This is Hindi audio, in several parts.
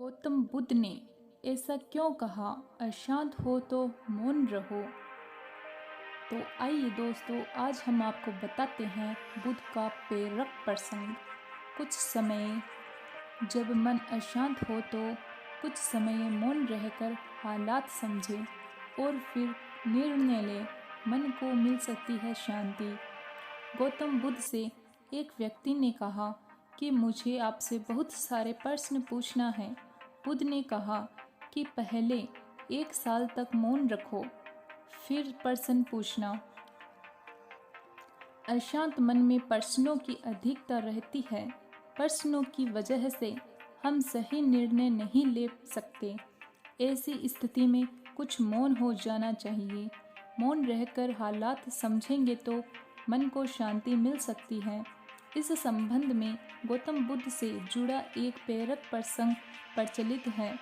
गौतम बुद्ध ने ऐसा क्यों कहा, अशांत हो तो मौन रहो। तो आइए दोस्तों, आज हम आपको बताते हैं बुद्ध का प्रेरक प्रसंग। कुछ समय जब मन अशांत हो तो कुछ समय मौन रहकर हालात समझे और फिर निर्णय ले, मन को मिल सकती है शांति। गौतम बुद्ध से एक व्यक्ति ने कहा कि मुझे आपसे बहुत सारे प्रश्न पूछना है। बुद्ध ने कहा कि पहले 1 साल तक मौन रखो, फिर प्रश्न पूछना। अशांत मन में प्रश्नों की अधिकता रहती है। प्रश्नों की वजह से हम सही निर्णय नहीं ले सकते। ऐसी स्थिति में कुछ मौन हो जाना चाहिए। मौन रहकर हालात समझेंगे तो मन को शांति मिल सकती है। इस संबंध में गौतम बुद्ध से जुड़ा एक प्रेरक प्रसंग प्रचलित है।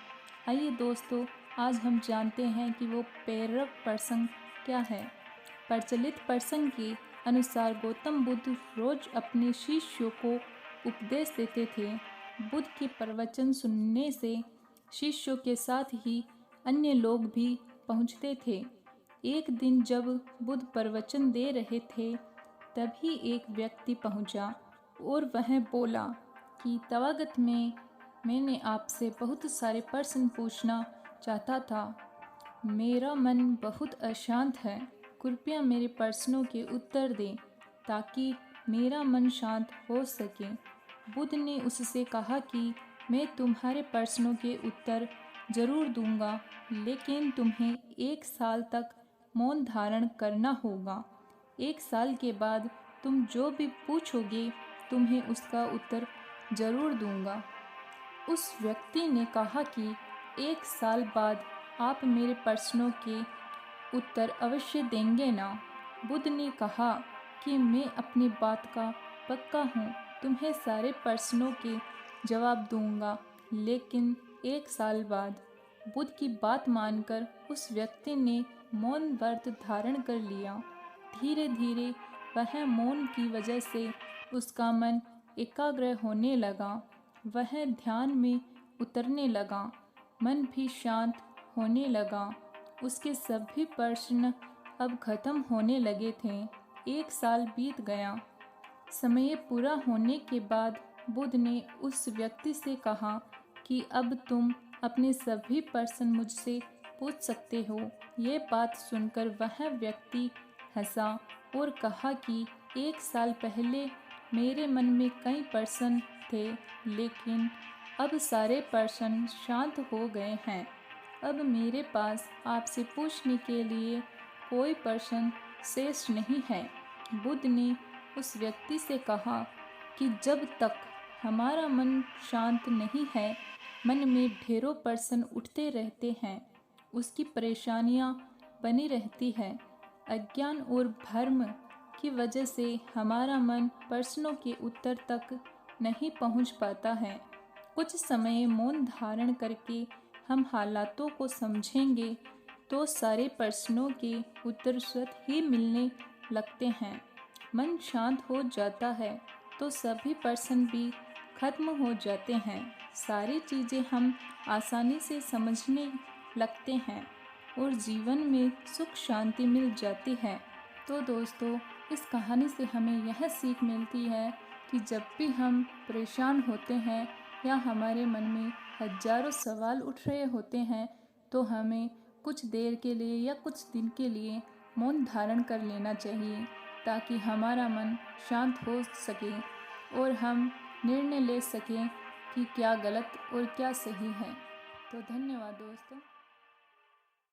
आइए दोस्तों, आज हम जानते हैं कि वो प्रेरक प्रसंग क्या है। प्रचलित प्रसंग के अनुसार गौतम बुद्ध रोज अपने शिष्यों को उपदेश देते थे। बुद्ध के प्रवचन सुनने से शिष्यों के साथ ही अन्य लोग भी पहुंचते थे। एक दिन जब बुद्ध प्रवचन दे रहे थे, तभी एक व्यक्ति पहुंचा और वह बोला कि तथागत मैंने आपसे बहुत सारे प्रश्न पूछना चाहता था। मेरा मन बहुत अशांत है। कृपया मेरे प्रश्नों के उत्तर दें ताकि मेरा मन शांत हो सके। बुद्ध ने उससे कहा कि मैं तुम्हारे प्रश्नों के उत्तर जरूर दूंगा, लेकिन तुम्हें 1 साल तक मौन धारण करना होगा। 1 साल के बाद तुम जो भी पूछोगे, तुम्हें उसका उत्तर जरूर दूंगा। उस व्यक्ति ने कहा कि 1 साल बाद आप मेरे प्रश्नों के उत्तर अवश्य देंगे ना। बुद्ध ने कहा कि मैं अपनी बात का पक्का हूँ, तुम्हें सारे प्रश्नों के जवाब दूंगा, लेकिन 1 साल बाद। बुद्ध की बात मानकर उस व्यक्ति ने मौन व्रत धारण कर लिया। धीरे धीरे वह मौन की वजह से उसका मन एकाग्र होने लगा। वह ध्यान में उतरने लगा, मन भी शांत होने लगा। उसके सभी प्रश्न अब खत्म होने लगे थे। 1 साल बीत गया। समय पूरा होने के बाद बुद्ध ने उस व्यक्ति से कहा कि अब तुम अपने सभी प्रश्न मुझसे पूछ सकते हो। ये बात सुनकर वह व्यक्ति हंसा और कहा कि 1 साल पहले मेरे मन में कई प्रश्न थे, लेकिन अब सारे प्रश्न शांत हो गए हैं। अब मेरे पास आपसे पूछने के लिए कोई प्रश्न शेष नहीं है। बुद्ध ने उस व्यक्ति से कहा कि जब तक हमारा मन शांत नहीं है, मन में ढेरों प्रश्न उठते रहते हैं। उसकी परेशानियां बनी रहती है। अज्ञान और भ्रम की वजह से हमारा मन प्रश्नों के उत्तर तक नहीं पहुंच पाता है। कुछ समय मौन धारण करके हम हालातों को समझेंगे तो सारे प्रश्नों के उत्तर स्वतः ही मिलने लगते हैं। मन शांत हो जाता है तो सभी प्रश्न भी खत्म हो जाते हैं। सारी चीज़ें हम आसानी से समझने लगते हैं और जीवन में सुख शांति मिल जाती है। तो दोस्तों, इस कहानी से हमें यह सीख मिलती है कि जब भी हम परेशान होते हैं या हमारे मन में हजारों सवाल उठ रहे होते हैं, तो हमें कुछ देर के लिए या कुछ दिन के लिए मौन धारण कर लेना चाहिए, ताकि हमारा मन शांत हो सके और हम निर्णय ले सकें कि क्या गलत और क्या सही है। तो धन्यवाद दोस्तों।